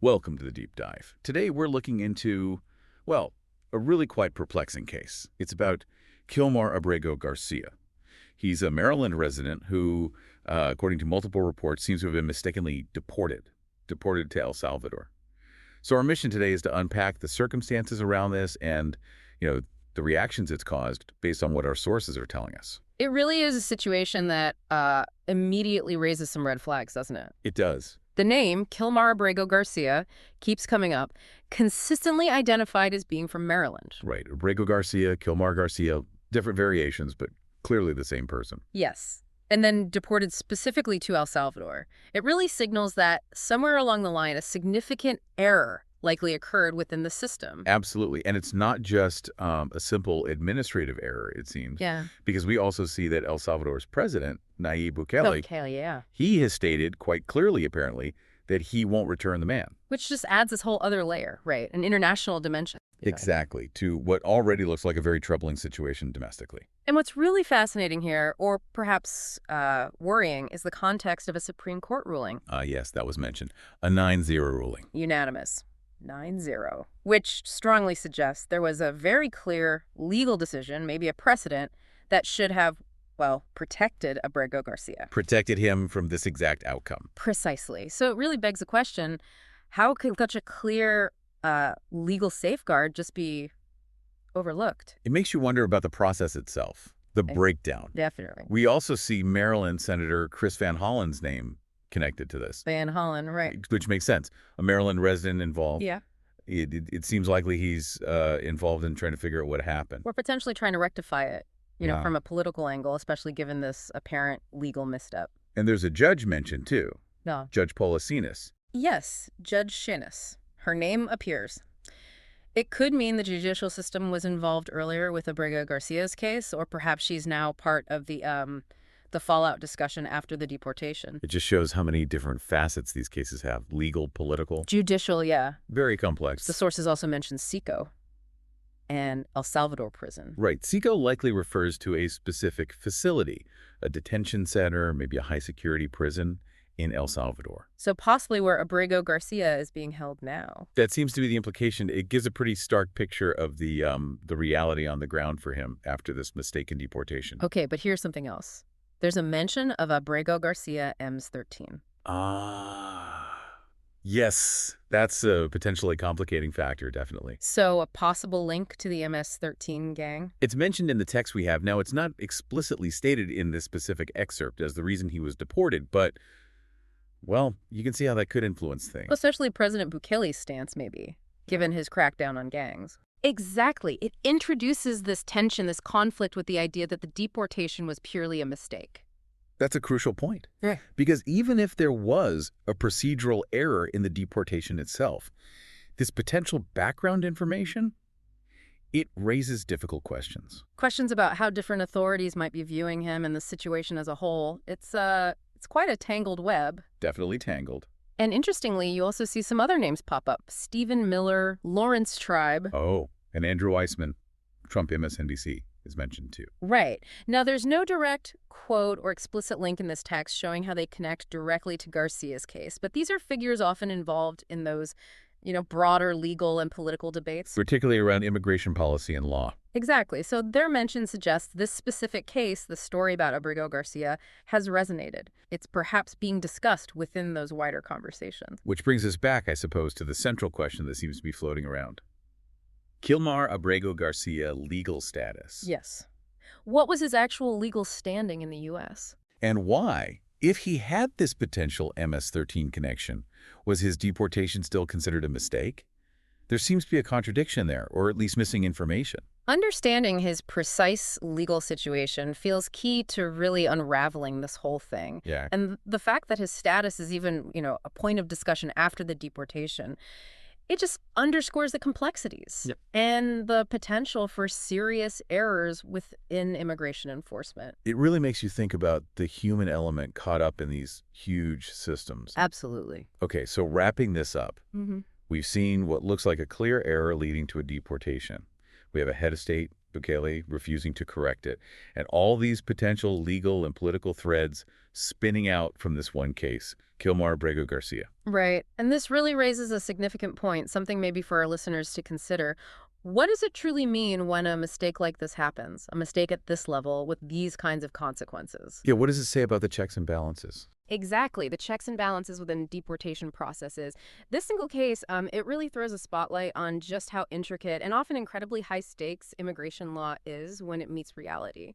Welcome to the Deep Dive. Today we're looking into, well, a really quite perplexing case. It's about Kilmar Abrego Garcia. He's a Maryland resident who, according to multiple reports, seems to have been mistakenly deported to El Salvador. So our mission today is to unpack the circumstances around this and, the reactions it's caused based on what our sources are telling us. It really is a situation that immediately raises some red flags, doesn't it? It does. The name, Kilmar Abrego Garcia, keeps coming up, consistently identified as being from Maryland. Right. Abrego Garcia, Kilmar Garcia, different variations, but clearly the same person. Yes. And then deported specifically to El Salvador. It really signals that somewhere along the line, a significant error likely occurred within the system. Absolutely. And it's not just a simple administrative error, it seems. Yeah. Because we also see that El Salvador's president, Nayib Bukele, Yeah. he has stated quite clearly, apparently, that he won't return the man. Which just adds this whole other layer, right? An international dimension. Exactly. To what already looks like a very troubling situation domestically. And what's really fascinating here, or perhaps worrying, is the context of a Supreme Court ruling. Yes, that was mentioned. A 9-0 ruling. Unanimous. 9-0, which strongly suggests there was a very clear legal decision, maybe a precedent, that should have, well, protected Abrego Garcia. Protected him from this exact outcome. Precisely. So it really begs the question, how could such a clear legal safeguard just be overlooked? It makes you wonder about the process itself, the breakdown. Definitely. We also see Maryland Senator Chris Van Hollen's name connected to this. Van Hollen, right. Which makes sense. A Maryland resident involved. Yeah. It seems likely he's involved in trying to figure out what happened. We're potentially trying to rectify it, from a political angle, especially given this apparent legal misstep. And there's a judge mentioned, too. No. Judge Policinas. Yes, Judge Shinas. Her name appears. It could mean the judicial system was involved earlier with Abrego Garcia's case, or perhaps she's now part of the fallout discussion after the deportation. It just shows how many different facets these cases have. Legal, political. Judicial, yeah. Very complex. The sources also mention SICO and El Salvador prison. Right. SICO likely refers to a specific facility, a detention center, maybe a high-security prison in El Salvador. So possibly where Abrego Garcia is being held now. That seems to be the implication. It gives a pretty stark picture of the reality on the ground for him after this mistaken deportation. Okay, but here's something else. There's a mention of Abrego Garcia MS-13. Yes, that's a potentially complicating factor, definitely. So a possible link to the MS-13 gang? It's mentioned in the text we have. Now, it's not explicitly stated in this specific excerpt as the reason he was deported, but, well, you can see how that could influence things. Especially President Bukele's stance, maybe, given his crackdown on gangs. Exactly. It introduces this tension, this conflict with the idea that the deportation was purely a mistake. That's a crucial point. Right. Because even if there was a procedural error in the deportation itself, this potential background information, it raises difficult questions. Questions about how different authorities might be viewing him and the situation as a whole. It's quite a tangled web. Definitely tangled. And interestingly, you also see some other names pop up. Stephen Miller, Lawrence Tribe. Oh, and Andrew Weissman, Trump MSNBC, is mentioned too. Right. Now, there's no direct quote or explicit link in this text showing how they connect directly to Garcia's case, but these are figures often involved in those, broader legal and political debates. Particularly around immigration policy and law. Exactly. So their mention suggests this specific case, the story about Abrego Garcia, has resonated. It's perhaps being discussed within those wider conversations. Which brings us back, I suppose, to the central question that seems to be floating around. Kilmar Abrego Garcia legal status. Yes. What was his actual legal standing in the U.S.? And why, if he had this potential MS-13 connection, was his deportation still considered a mistake? There seems to be a contradiction there, or at least missing information. Understanding his precise legal situation feels key to really unraveling this whole thing. Yeah. And the fact that his status is even, a point of discussion after the deportation, it just underscores the complexities and the potential for serious errors within immigration enforcement. It really makes you think about the human element caught up in these huge systems. Absolutely. Okay, so wrapping this up, we've seen what looks like a clear error leading to a deportation. We have a head of state, Kaylee, refusing to correct it, and all these potential legal and political threads spinning out from this one case, Kilmar Abrego Garcia. Right. And this really raises a significant point, something maybe for our listeners to consider. What does it truly mean when a mistake like this happens? A mistake at this level with these kinds of consequences? Yeah, what does it say about the checks and balances? Exactly, the checks and balances within deportation processes. This single case, it really throws a spotlight on just how intricate and often incredibly high stakes immigration law is when it meets reality.